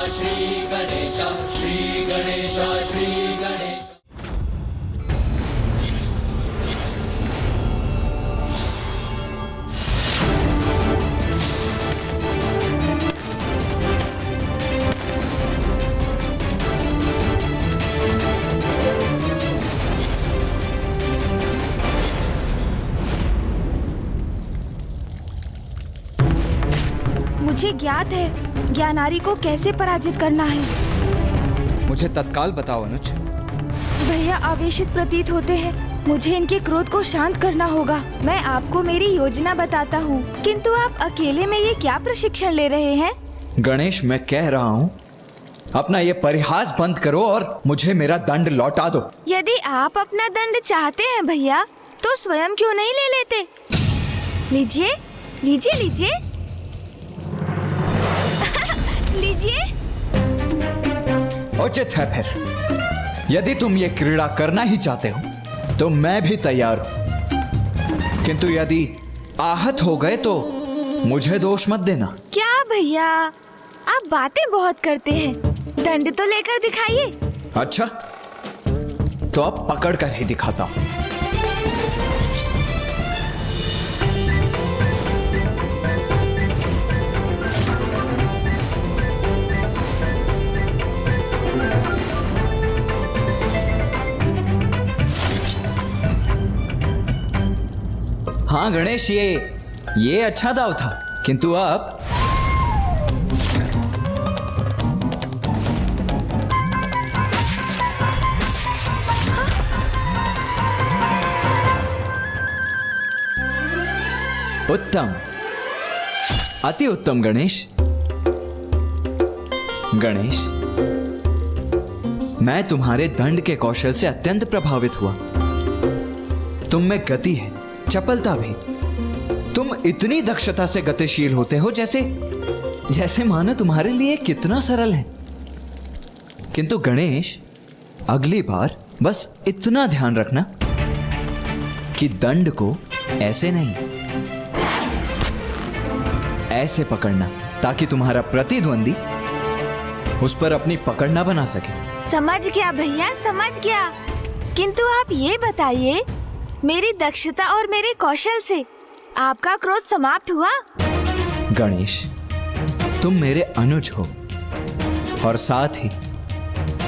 श्री गणेश, श्री गणेश, श्री गणेश। मुझे ज्ञात है ज्ञानारी को कैसे पराजित करना है। मुझे तत्काल बताओ अनुज। भैया आवेशित प्रतीत होते हैं, मुझे इनके क्रोध को शांत करना होगा। मैं आपको मेरी योजना बताता हूँ, किंतु आप अकेले में ये क्या प्रशिक्षण ले रहे हैं? गणेश, मैं कह रहा हूँ अपना ये परिहास बंद करो और मुझे मेरा दंड लौटा दो। यदि आप अपना दंड चाहते हैं भैया, तो स्वयं क्यों नहीं ले लेते? लीजिए लीजिए लीजिए लीजिए। उचित है फिर। यदि तुम ये क्रीड़ा करना ही चाहते हो तो मैं भी तैयार हूं, किंतु यदि आहत हो गए तो मुझे दोष मत देना। क्या भैया, आप बातें बहुत करते हैं, दंड तो लेकर दिखाइए। अच्छा, तो अब पकड़ कर ही दिखाता हूं। हाँ गणेश, ये अच्छा दाव था, किंतु अब उत्तम, अति उत्तम गणेश। गणेश, मैं तुम्हारे दंड के कौशल से अत्यंत प्रभावित हुआ। तुम में गति है, चपलता भी। तुम इतनी दक्षता से गतिशील होते हो जैसे मानो तुम्हारे लिए कितना सरल है। किंतु गणेश, अगली बार बस इतना ध्यान रखना कि दंड को ऐसे नहीं, ऐसे पकड़ना, ताकि तुम्हारा प्रतिद्वंदी उस पर अपनी पकड़ ना बना सके। समझ गया भैया, समझ गया। किंतु आप ये बताइए, मेरी दक्षता और मेरे कौशल से आपका क्रोध समाप्त हुआ? गणेश, तुम मेरे अनुज हो और साथ ही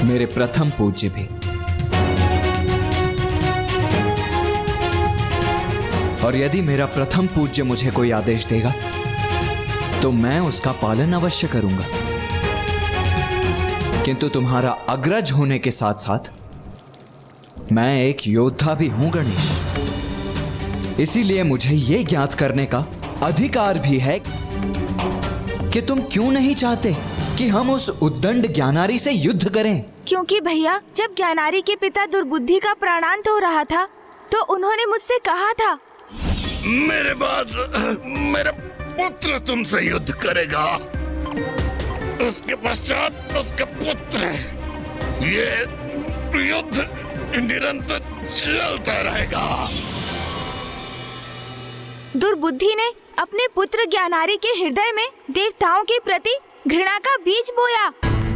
मेरे प्रथम पूज्य भी। और यदि मेरा प्रथम पूज्य मुझे कोई आदेश देगा तो मैं उसका पालन अवश्य करूंगा। किंतु तुम्हारा अग्रज होने के साथ साथ मैं एक योद्धा भी हूं गणेश। इसीलिए मुझे ये ज्ञात करने का अधिकार भी है कि तुम क्यों नहीं चाहते कि हम उस उद्दंड ज्ञानारी से युद्ध करें। क्योंकि भैया, जब ज्ञानारी के पिता दुर्बुद्धि का प्राणांत हो रहा था तो उन्होंने मुझसे कहा था, मेरे बाद मेरा पुत्र तुमसे युद्ध करेगा, उसके पश्चात उसका पुत्र। ये युद्ध निरंतर चलता रहेगा। दुर्बुद्धि ने अपने पुत्र ज्ञानारी के हृदय में देवताओं के प्रति घृणा का बीज बोया।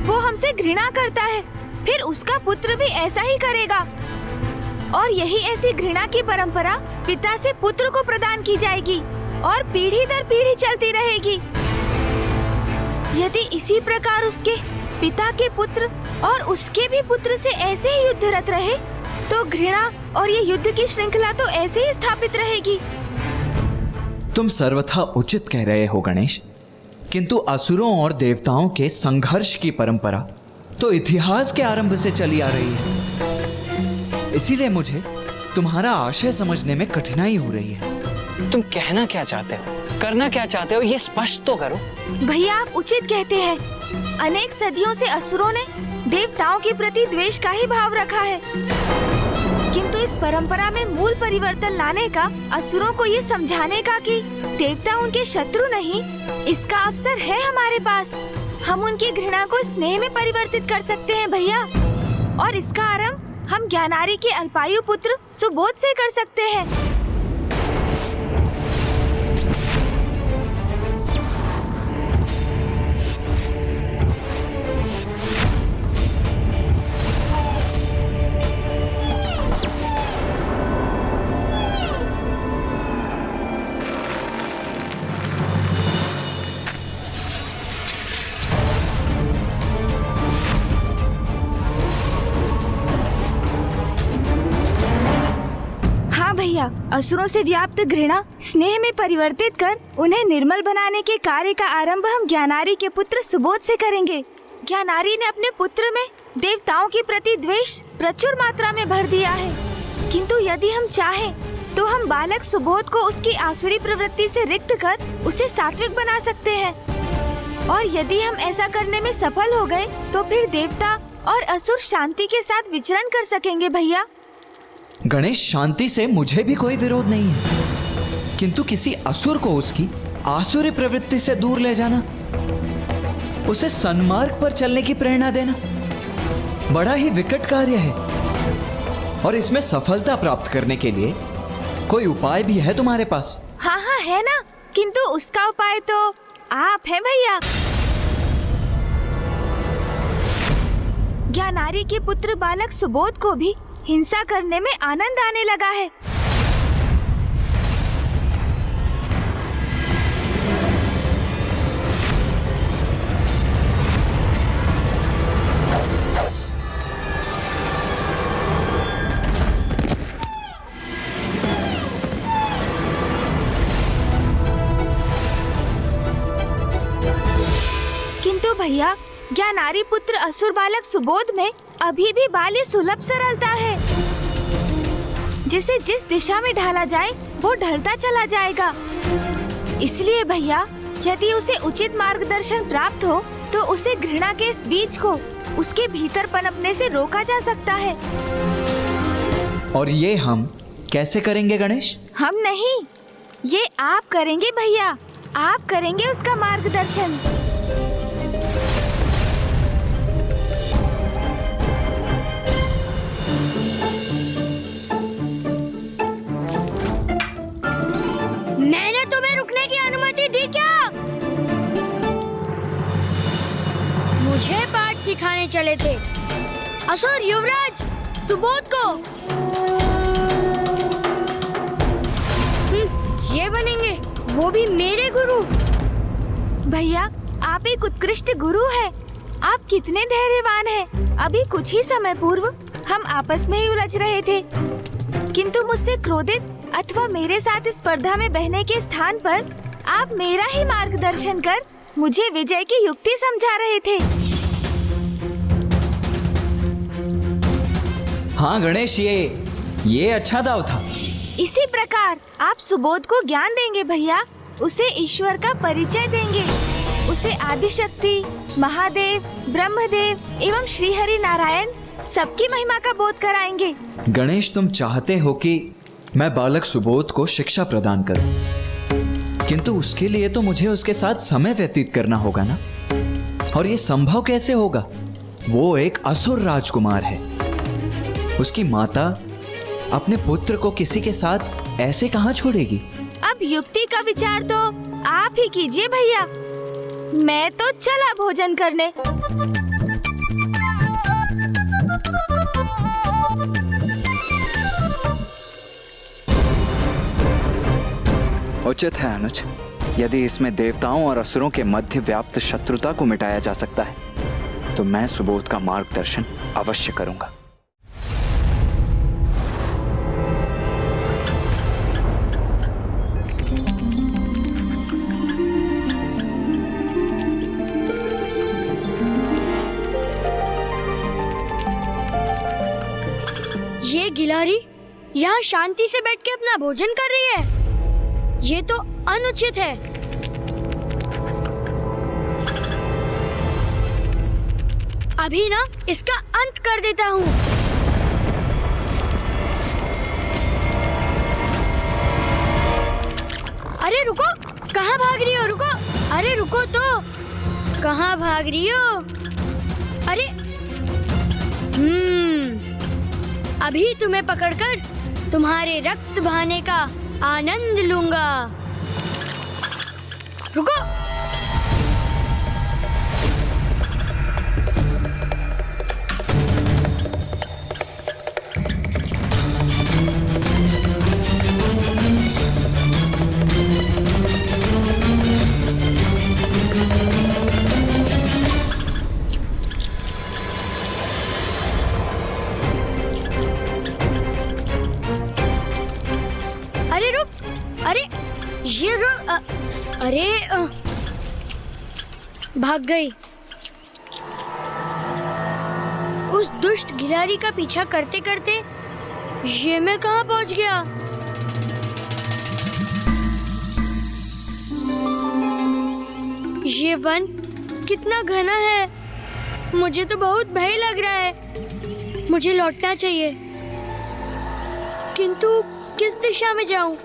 वो हमसे घृणा करता है, फिर उसका पुत्र भी ऐसा ही करेगा। और यही ऐसी घृणा की परंपरा पिता से पुत्र को प्रदान की जाएगी और पीढ़ी दर पीढ़ी चलती रहेगी। यदि इसी प्रकार उसके पिता के पुत्र और उसके भी पुत्र से ऐसे ही युद्धरत रहे तो घृणा और ये युद्ध की श्रृंखला तो ऐसे ही स्थापित रहेगी। तुम सर्वथा उचित कह रहे हो गणेश, किंतु असुरों और देवताओं के संघर्ष की परंपरा तो इतिहास के आरंभ से चली आ रही है। इसीलिए मुझे तुम्हारा आशय समझने में कठिनाई हो रही है। तुम कहना क्या चाहते हो, करना क्या चाहते हो, ये स्पष्ट तो करो। भैया, आप उचित कहते हैं। अनेक सदियों से असुरों ने देवताओं के प्रति द्वेष का ही भाव रखा है, किंतु इस परंपरा में मूल परिवर्तन लाने का, असुरों को ये समझाने का कि देवता उनके शत्रु नहीं, इसका अवसर है हमारे पास। हम उनकी घृणा को स्नेह में परिवर्तित कर सकते हैं भैया, और इसका आरंभ हम ज्ञानारी के अल्पायु पुत्र सुबोध से कर सकते हैं। भैया, असुरों से व्याप्त घृणा स्नेह में परिवर्तित कर उन्हें निर्मल बनाने के कार्य का आरंभ हम ज्ञानारी के पुत्र सुबोध से करेंगे। ज्ञानारी ने अपने पुत्र में देवताओं के प्रति द्वेष प्रचुर मात्रा में भर दिया है, किंतु यदि हम चाहें तो हम बालक सुबोध को उसकी आसुरी प्रवृत्ति से रिक्त कर उसे सात्विक बना सकते हैं। और यदि हम ऐसा करने में सफल हो गए तो फिर देवता और असुर शांति के साथ विचरण कर सकेंगे भैया। गणेश, शांति से मुझे भी कोई विरोध नहीं है, किंतु किसी असुर को उसकी आसुरी प्रवृत्ति से दूर ले जाना, उसे सन्मार्ग पर चलने की प्रेरणा देना बड़ा ही विकट कार्य है। और इसमें सफलता प्राप्त करने के लिए कोई उपाय भी है तुम्हारे पास? हाँ हाँ है ना, किंतु उसका उपाय तो आप हैं भैया। ज्ञानारी के पुत्र बालक सुबोध को भी हिंसा करने में आनंद आने लगा है। किंतु भैया, ज्ञानारी पुत्र असुर बालक सुबोध में अभी भी बाल्य सुलभ सरलता है, जिसे जिस दिशा में ढाला जाए वो ढलता चला जाएगा। इसलिए भैया, यदि उसे उचित मार्गदर्शन प्राप्त हो तो उसे घृणा के इस बीज को उसके भीतर पनपने से रोका जा सकता है। और ये हम कैसे करेंगे गणेश? हम नहीं, ये आप करेंगे भैया, आप करेंगे उसका मार्गदर्शन। मैंने तुम्हें रुकने की अनुमति दी क्या? मुझे पाठ सिखाने चले थे असुर युवराज सुबोध को। ये बनेंगे वो भी मेरे गुरु। भैया, आप एक उत्कृष्ट गुरु हैं। आप कितने धैर्यवान हैं। अभी कुछ ही समय पूर्व हम आपस में ही उलझ रहे थे, किंतु मुझसे क्रोधित अथवा मेरे साथ स्पर्धा में बहने के स्थान पर आप मेरा ही मार्गदर्शन कर मुझे विजय की युक्ति समझा रहे थे। हाँ गणेश, ये अच्छा दाव था। इसी प्रकार आप सुबोध को ज्ञान देंगे भैया, उसे ईश्वर का परिचय देंगे, उसे आदिशक्ति, महादेव, ब्रह्मदेव एवं श्री हरि नारायण सबकी महिमा का बोध कराएंगे। गणेश, तुम चाहते हो कि मैं बालक सुबोध को शिक्षा प्रदान करूं, किंतु उसके लिए तो मुझे उसके साथ समय व्यतीत करना होगा ना। और ये संभव कैसे होगा? वो एक असुर राजकुमार है। उसकी माता अपने पुत्र को किसी के साथ ऐसे कहां छोड़ेगी? अब युक्ति का विचार तो आप ही कीजिए भैया, मैं तो चला भोजन करने। उचित है अनुज, यदि इसमें देवताओं और असुरों के मध्य व्याप्त शत्रुता को मिटाया जा सकता है तो मैं सुबोध का मार्गदर्शन अवश्य करूंगा। ये गिलारी यहाँ शांति से बैठ के अपना भोजन कर रही है, ये तो अनुचित है। अभी ना इसका अंत कर देता हूँ। अरे रुको, कहाँ भाग रही हो? रुको, अरे रुको तो, कहाँ भाग रही हो? अरे अभी तुम्हें पकड़कर तुम्हारे रक्त बहाने का आनंद लूंगा। रुको। अरे भाग गई। उस दुष्ट गिलहरी का पीछा करते करते ये मैं कहाँ पहुँच गया? ये वन कितना घना है, मुझे तो बहुत भय लग रहा है। मुझे लौटना चाहिए, किंतु किस दिशा में जाऊं?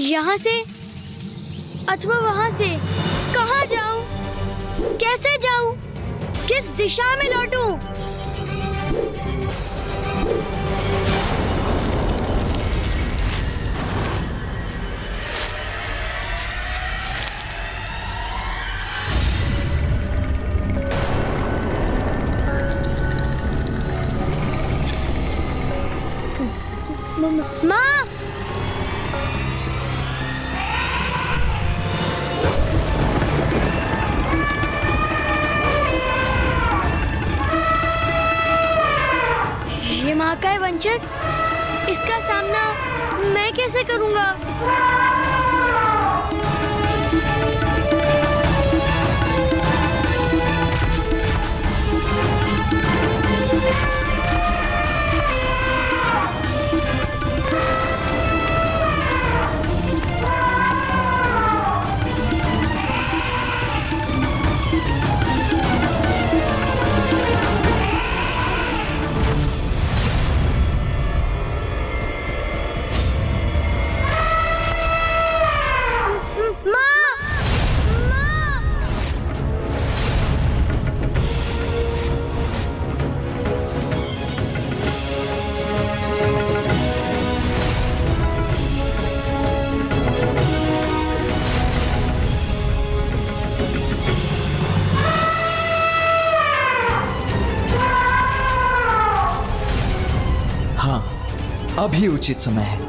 यहाँ से अथवा वहाँ से? कहाँ जाऊं? कैसे जाऊं? किस दिशा में लौटूं? माँ! ये महाकाय वंचक, इसका सामना मैं कैसे करूंगा? अभी उचित समय है।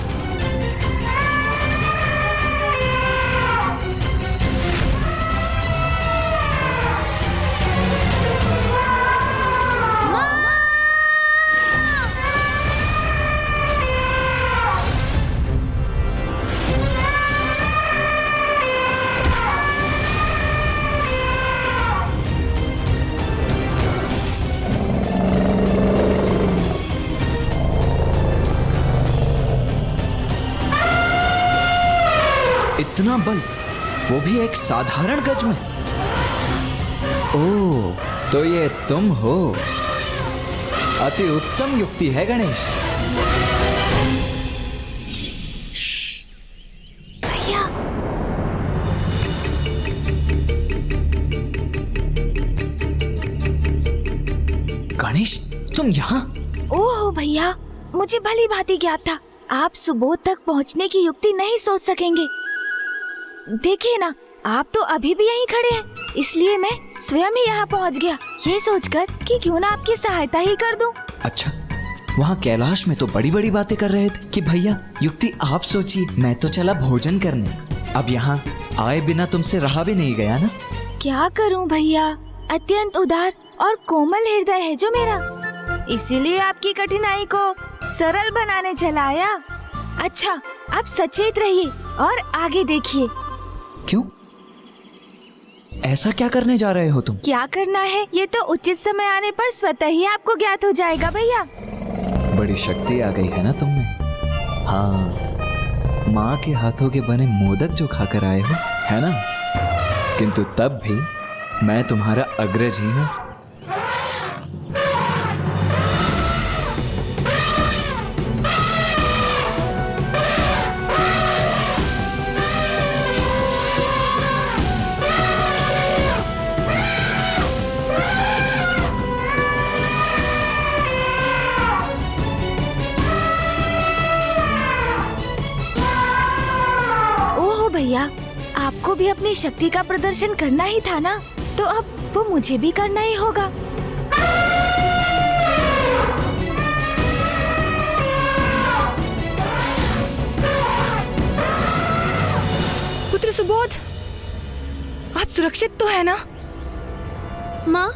इतना बल, वो भी एक साधारण गज में। ओह, तो ये तुम हो। अति उत्तम युक्ति है गणेश। भैया, गणेश, तुम यहाँ? ओह भैया, मुझे भली भांति ज्ञात था आप सुबोध तक पहुँचने की युक्ति नहीं सोच सकेंगे। देखिए ना, आप तो अभी भी यहीं खड़े हैं, इसलिए मैं स्वयं ही यहाँ पहुँच गया, ये सोचकर कि क्यों ना आपकी सहायता ही कर दूं। अच्छा, वहाँ कैलाश में तो बड़ी बड़ी बातें कर रहे थे कि भैया युक्ति आप सोचिए, मैं तो चला भोजन करने। अब यहाँ आए बिना तुमसे रहा भी नहीं गया ना। क्या करूं भैया, अत्यंत उदार और कोमल हृदय है जो मेरा, इसीलिए आपकी कठिनाई को सरल बनाने चला आया। अच्छा, आप सचेत रहिए और आगे देखिए। क्यों? ऐसा क्या करने जा रहे हो तुम? क्या करना है ये तो उचित समय आने पर स्वतः ही आपको ज्ञात हो जाएगा भैया। बड़ी शक्ति आ गई है ना तुम में। हाँ, माँ के हाथों के बने मोदक जो खाकर आए हो, है ना? किंतु तब भी मैं तुम्हारा अग्रज ही हूँ। भैया, आपको भी अपनी शक्ति का प्रदर्शन करना ही था ना, तो अब वो मुझे भी करना ही होगा। पुत्र सुबोध, आप सुरक्षित तो है ना? माँ,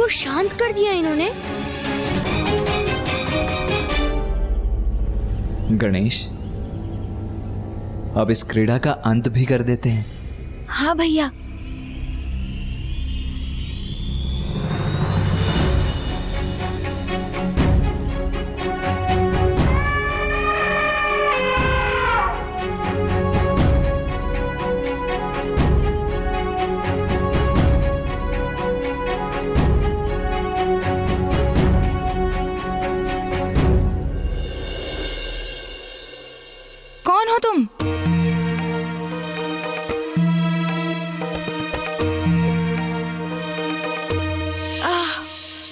को शांत कर दिया इन्होंने। गणेश, अब इस क्रीड़ा का अंत भी कर देते हैं। हाँ भैया। कौन हो तुम?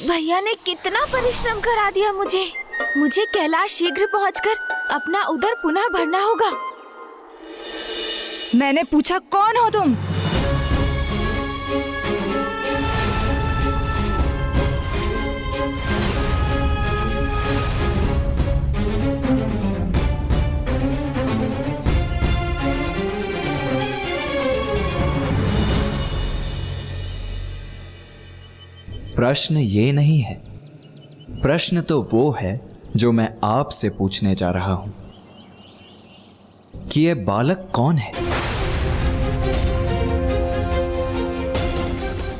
भैया ने कितना परिश्रम करा दिया मुझे कैलाश शीघ्र पहुंचकर अपना उदर पुनः भरना होगा। मैंने पूछा कौन हो तुम? प्रश्न ये नहीं है, प्रश्न तो वो है जो मैं आपसे पूछने जा रहा हूं कि ये बालक कौन है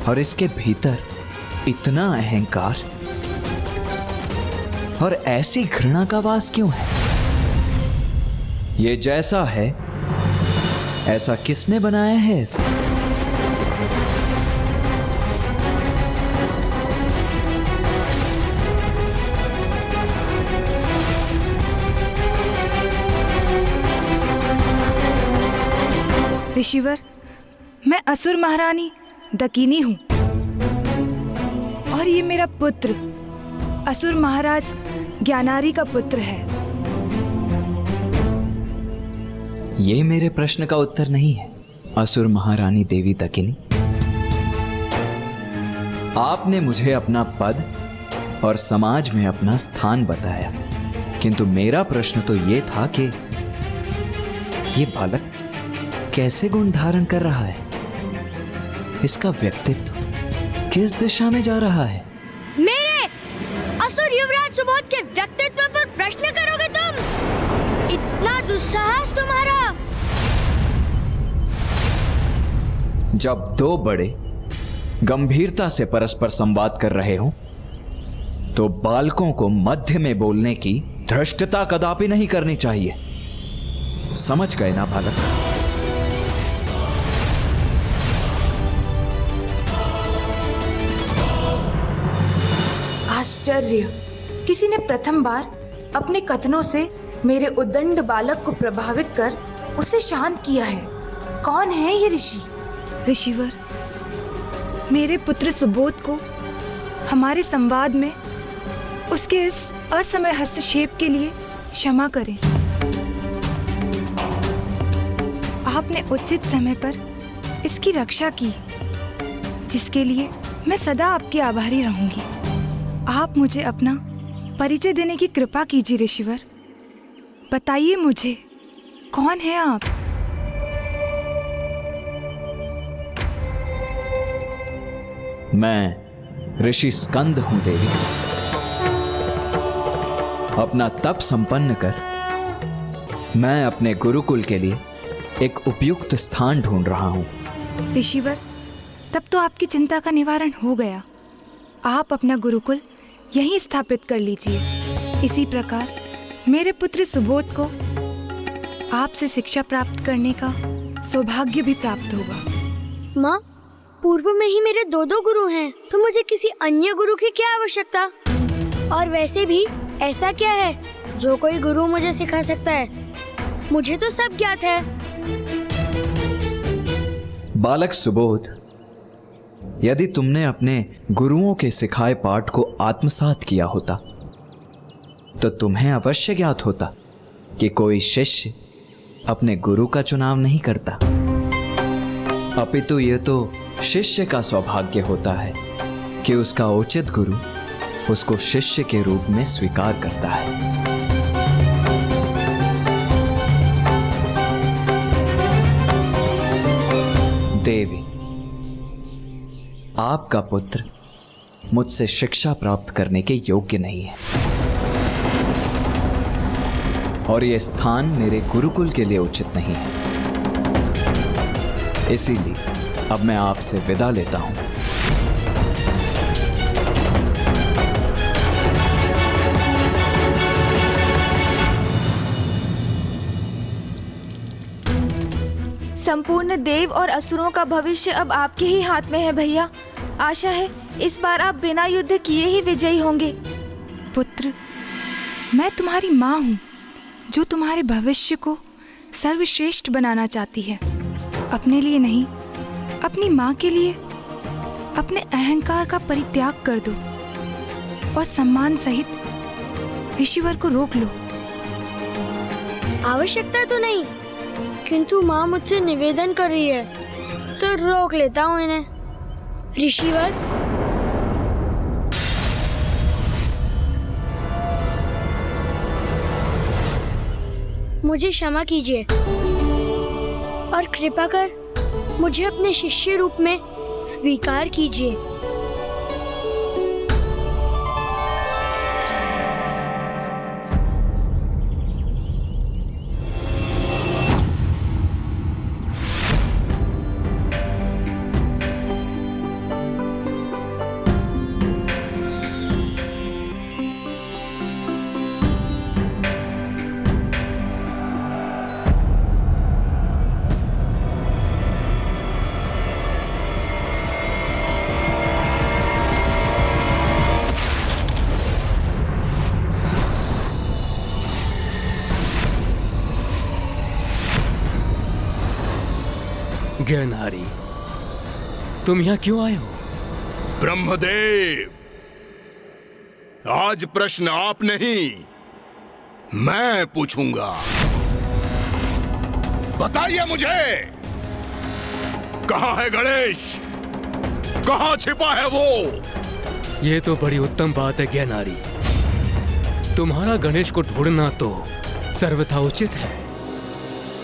और इसके भीतर इतना अहंकार और ऐसी घृणा का वास क्यों है? ये जैसा है ऐसा किसने बनाया है इसे? ऋषिवर, मैं असुर महारानी दकिनी हूं और ये मेरा पुत्र असुर महाराज ज्ञानारी का पुत्र है। ये मेरे प्रश्न का उत्तर नहीं है, असुर महारानी देवी दकिनी। आपने मुझे अपना पद और समाज में अपना स्थान बताया, किंतु मेरा प्रश्न तो ये था कि ये बालक कैसे गुण धारण कर रहा है, इसका व्यक्तित्व किस दिशा में जा रहा है? मेरे असुर युवराज सुबोध के व्यक्तित्व पर प्रश्न करोगे तुम? इतना दुस्साहस तुम्हारा? जब दो बड़े गंभीरता से परस्पर संवाद कर रहे हो तो बालकों को मध्य में बोलने की धृष्टता कदापि नहीं करनी चाहिए। समझ गए ना बालक? आश्चर्य, किसी ने प्रथम बार अपने कथनों से मेरे उद्दंड बालक को प्रभावित कर उसे शांत किया है। कौन है ये ऋषि? ऋषिवर, मेरे पुत्र सुबोध को हमारे संवाद में उसके इस असमय हस्तक्षेप के लिए क्षमा करें। आपने उचित समय पर इसकी रक्षा की, जिसके लिए मैं सदा आपकी आभारी रहूंगी। आप मुझे अपना परिचय देने की कृपा कीजिए ऋषिवर। बताइए मुझे, कौन है आप? मैं ऋषि स्कंद हूं देवी। अपना तप संपन्न कर मैं अपने गुरुकुल के लिए एक उपयुक्त स्थान ढूंढ रहा हूं। ऋषिवर, तब तो आपकी चिंता का निवारण हो गया। आप अपना गुरुकुल यहीं स्थापित कर लीजिए। इसी प्रकार मेरे पुत्र सुबोध को आपसे शिक्षा प्राप्त करने का सौभाग्य भी प्राप्त होगा। माँ, पूर्व में ही मेरे दो गुरु हैं, तो मुझे किसी अन्य गुरु की क्या आवश्यकता? और वैसे भी ऐसा क्या है जो कोई गुरु मुझे सिखा सकता है? मुझे तो सब ज्ञात है। बालक सुबोध, यदि तुमने अपने गुरुओं के सिखाए पाठ को आत्मसात किया होता तो तुम्हें अवश्य ज्ञात होता कि कोई शिष्य अपने गुरु का चुनाव नहीं करता, अपितु यह तो शिष्य का सौभाग्य होता है कि उसका उचित गुरु उसको शिष्य के रूप में स्वीकार करता है। देवी, आपका पुत्र मुझसे शिक्षा प्राप्त करने के योग्य नहीं है, और यह स्थान मेरे गुरुकुल के लिए उचित नहीं है। इसीलिए अब मैं आपसे विदा लेता हूं। संपूर्ण देव और असुरों का भविष्य अब आपके ही हाथ में है भैया। आशा है इस बार आप बिना युद्ध किए ही विजयी होंगे। पुत्र, मैं तुम्हारी माँ हूँ जो तुम्हारे भविष्य को सर्वश्रेष्ठ बनाना चाहती है। अपने लिए नहीं, अपनी माँ के लिए अपने अहंकार का परित्याग कर दो और सम्मान सहित ऋषिवर को रोक लो। आवश्यकता तो नहीं, किंतु माँ मुझसे निवेदन कर रही है तो रोक लेता हूँ इन्हें। ऋषिवर, मुझे क्षमा कीजिए और कृपा कर मुझे अपने शिष्य रूप में स्वीकार कीजिए। ज्ञानहारी, तुम यहाँ क्यों आए हो? ब्रह्मदेव, आज प्रश्न आप नहीं, मैं पूछूंगा। बताइए मुझे, कहां है गणेश? कहां छिपा है वो? ये तो बड़ी उत्तम बात है ज्ञानहारी। तुम्हारा गणेश को ढूंढना तो सर्वथा उचित है।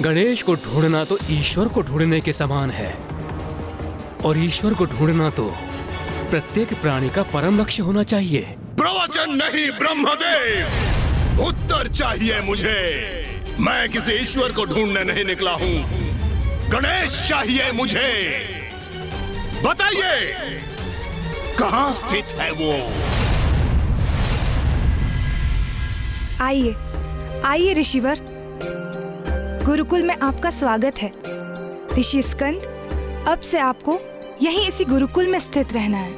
गणेश को ढूंढना तो ईश्वर को ढूंढने के समान है, और ईश्वर को ढूंढना तो प्रत्येक प्राणी का परम लक्ष्य होना चाहिए। प्रवचन नहीं ब्रह्मदेव, उत्तर चाहिए मुझे। मैं किसी ईश्वर को ढूंढने नहीं निकला हूं, गणेश चाहिए मुझे। बताइए, कहां स्थित है वो? आइए आइए ऋषिवर, गुरुकुल में आपका स्वागत है। ऋषि स्कंद, अब से आपको यहीं इसी गुरुकुल में स्थित रहना है।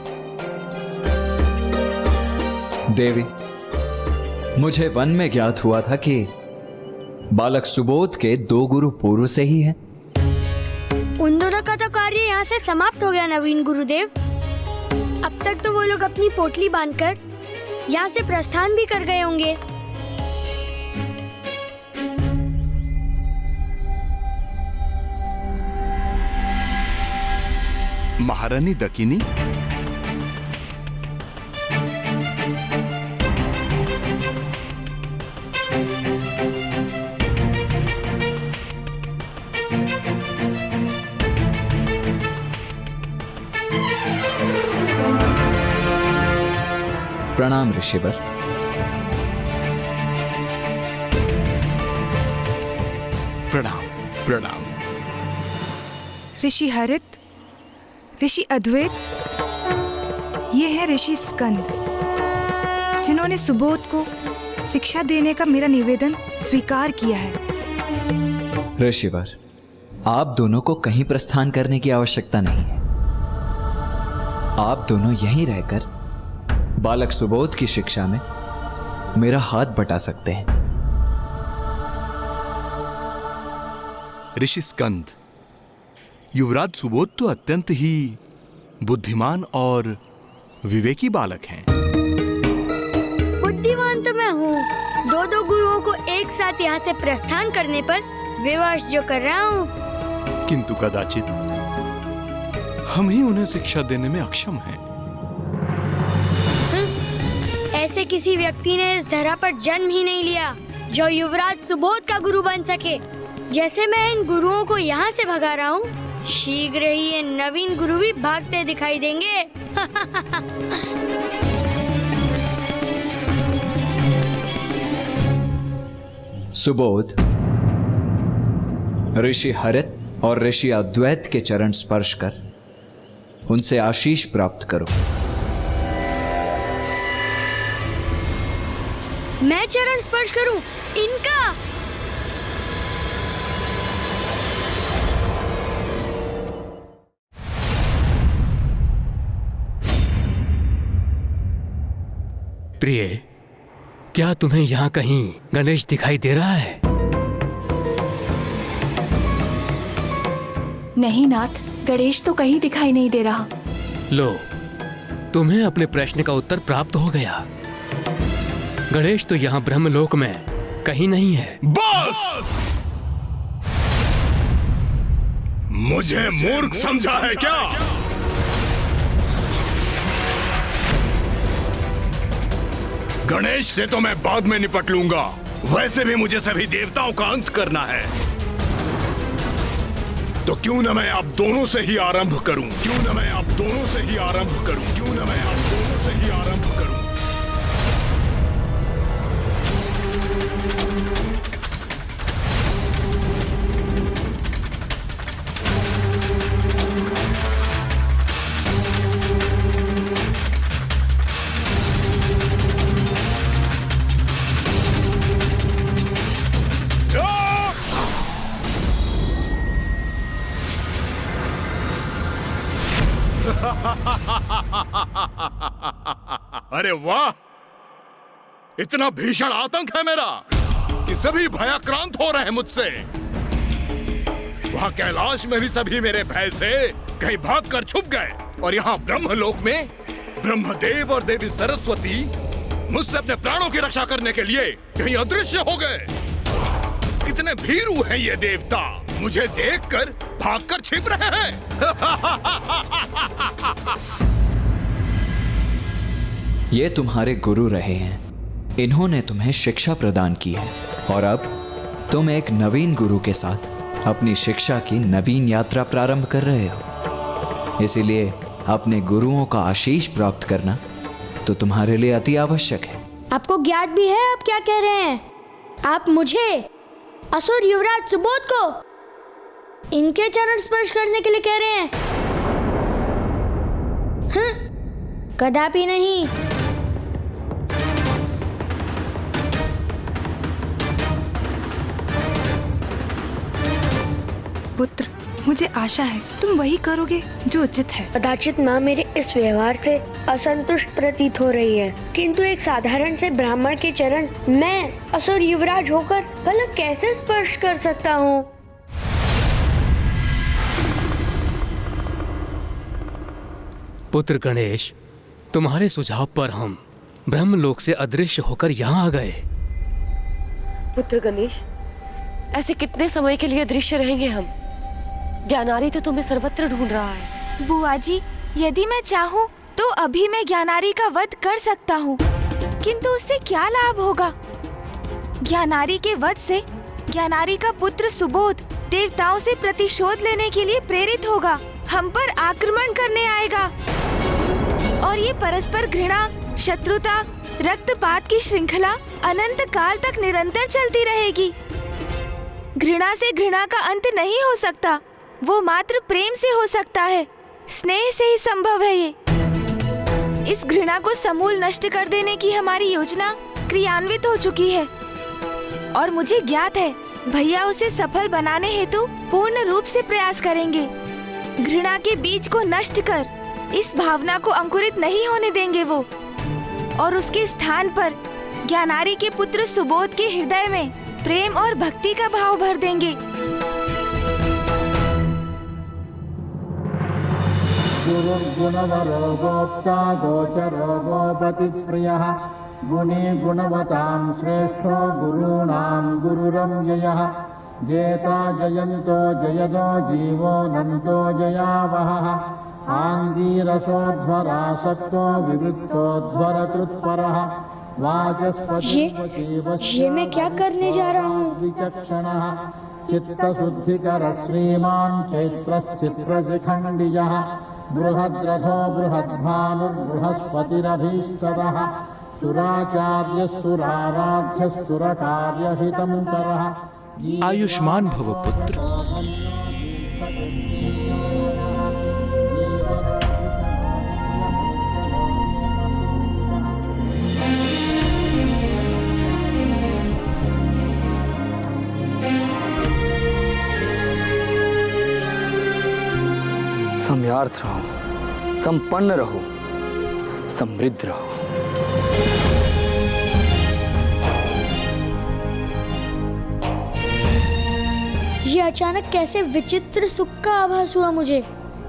देवी, मुझे वन में ज्ञात हुआ था कि बालक सुबोध के 2 गुरु पूर्व से ही हैं। उन दोनों का तो कार्य यहाँ से समाप्त हो गया नवीन गुरुदेव। अब तक तो वो लोग अपनी पोटली बांधकर यहाँ से प्रस्थान भी कर गए होंगे। महारानी दकिनी, प्रणाम ऋषिवर। प्रणाम प्रणाम। ऋषि हरित, ऋषि अद्वैत, ये है ऋषि स्कंद, जिन्होंने सुबोध को शिक्षा देने का मेरा निवेदन स्वीकार किया है। ऋषिवर, आप दोनों को कहीं प्रस्थान करने की आवश्यकता नहीं है। आप दोनों यहीं रहकर बालक सुबोध की शिक्षा में मेरा हाथ बटा सकते हैं। ऋषि स्कंद, युवराज सुबोध तो अत्यंत ही बुद्धिमान और विवेकी बालक हैं। बुद्धिमान तो मैं हूँ। 2 गुरुओं को एक साथ यहाँ से प्रस्थान करने पर विवश जो कर रहा हूँ। किंतु कदाचित हम ही उन्हें शिक्षा देने में अक्षम हैं। ऐसे किसी व्यक्ति ने इस धरा पर जन्म ही नहीं लिया जो युवराज सुबोध का गुरु बन सके। जैसे मैं इन गुरुओं को यहाँ से भगा रहा हूँ, शीघ्र ही ये नवीन गुरु भी भागते दिखाई देंगे। सुबोध, ऋषि हरित और ऋषि अद्वैत के चरण स्पर्श कर उनसे आशीष प्राप्त करो। मैं चरण स्पर्श करूं इनका? प्रिय, क्या तुम्हें यहाँ कहीं गणेश दिखाई दे रहा है? नहीं नाथ, गणेश तो कहीं दिखाई नहीं दे रहा। लो, तुम्हें अपने प्रश्न का उत्तर प्राप्त हो गया। गणेश तो यहाँ ब्रह्मलोक में कहीं नहीं है। बस! मुझे मूर्ख समझा है क्या? गणेश से तो मैं बाद में निपट लूंगा। वैसे भी मुझे सभी देवताओं का अंत करना है। तो क्यों न मैं आप दोनों से ही आरंभ करूं? क्यों न मैं आप दोनों से ही आरंभ करूं? क्यों न मैं आप दोनों से ही आरंभ करूं? अरे वाह! इतना भीषण आतंक है मेरा कि सभी भयाक्रांत हो रहे हैं मुझसे। वहां कैलाश में भी सभी मेरे भय से कहीं भागकर छुप गए, और यहाँ ब्रह्मलोक में ब्रह्मदेव और देवी सरस्वती मुझसे अपने प्राणों की रक्षा करने के लिए कहीं अदृश्य हो गए। कितने भीरू हैं ये देवता, मुझे देखकर भागकर छिप रहे हैं। ये तुम्हारे गुरु रहे हैं, इन्होंने तुम्हें शिक्षा प्रदान की है, और अब तुम एक नवीन गुरु के साथ अपनी शिक्षा की नवीन यात्रा प्रारंभ कर रहे हो। इसीलिए अपने गुरुओं का आशीष प्राप्त करना तो तुम्हारे लिए अति आवश्यक है। आपको ज्ञात भी है आप क्या कह रहे हैं? आप मुझे, असुर युवराज सुबोध को, इनके चरण स्पर्श करने के लिए कह रहे हैं? कदापि नहीं। पुत्र, मुझे आशा है तुम वही करोगे जो उचित है। कदाचित माँ मेरे इस व्यवहार से असंतुष्ट प्रतीत हो रही है, किंतु एक साधारण से ब्राह्मण के चरण मैं असुर युवराज होकर भला कैसे स्पर्श कर सकता हूँ? पुत्र गणेश, तुम्हारे सुझाव पर हम ब्रह्मलोक से अदृश्य होकर यहाँ आ गए। पुत्र गणेश, ऐसे कितने समय के लिए अदृश्य रहेंगे हम? ज्ञानारी तो तुम्हें सर्वत्र ढूंढ रहा है। बुआ जी, यदि मैं चाहूँ तो अभी मैं ज्ञानारी का वध कर सकता हूँ, किंतु उससे क्या लाभ होगा? ज्ञानारी के वध से ज्ञानारी का पुत्र सुबोध देवताओं से प्रतिशोध लेने के लिए प्रेरित होगा, हम पर आक्रमण करने आएगा, और ये परस्पर घृणा, शत्रुता, रक्तपात की श्रृंखला अनंत काल तक निरंतर चलती रहेगी। घृणा से घृणा का अंत नहीं हो सकता, वो मात्र प्रेम से हो सकता है, स्नेह से ही संभव है ये। इस घृणा को समूल नष्ट कर देने की हमारी योजना क्रियान्वित हो चुकी है, और मुझे ज्ञात है भैया उसे सफल बनाने हेतु पूर्ण रूप से प्रयास करेंगे। घृणा के बीज को नष्ट कर इस भावना को अंकुरित नहीं होने देंगे वो, और उसके स्थान पर ज्ञानारी के पुत्र सुबोध के हृदय में प्रेम और भक्ति का भाव भर देंगे। गुरुर्गुणवरो गोप्ता गोचरो गोपति प्रियः गुणी गुणवतां श्रेष्ठो गुरूणां गुरुरव्ययः जेता जयन्तो जयदो जीवो नन्तो जयावहः आंगीरसोध्वरासक्तो विविक्तोध्वरकृत्परः ये मैं क्या करने जा रहा हूँ? विचक्षणः चित्तशुद्धिकर श्रीमान् चैत्रश्चित्रशिखण्डियः बृहद्रथो बृहद्भानुर्बृहस्पतिरभीष्टदः सुराचार्यस्सुराराध्यः सुरकार्यहितं करः। आयुष्मान भव पुत्र। समयार्थ रहो, संपन्न रहो, समृद्ध रहो। ये अचानक कैसे विचित्र सुख का आभास हुआ मुझे।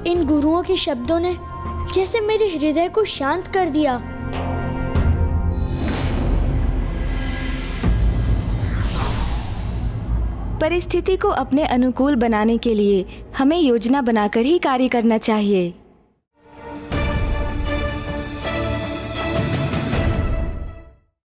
इन गुरुओं के शब्दों ने जैसे मेरे हृदय को शांत कर दिया। परिस्थिति को अपने अनुकूल बनाने के लिए हमें योजना बनाकर ही कार्य करना चाहिए।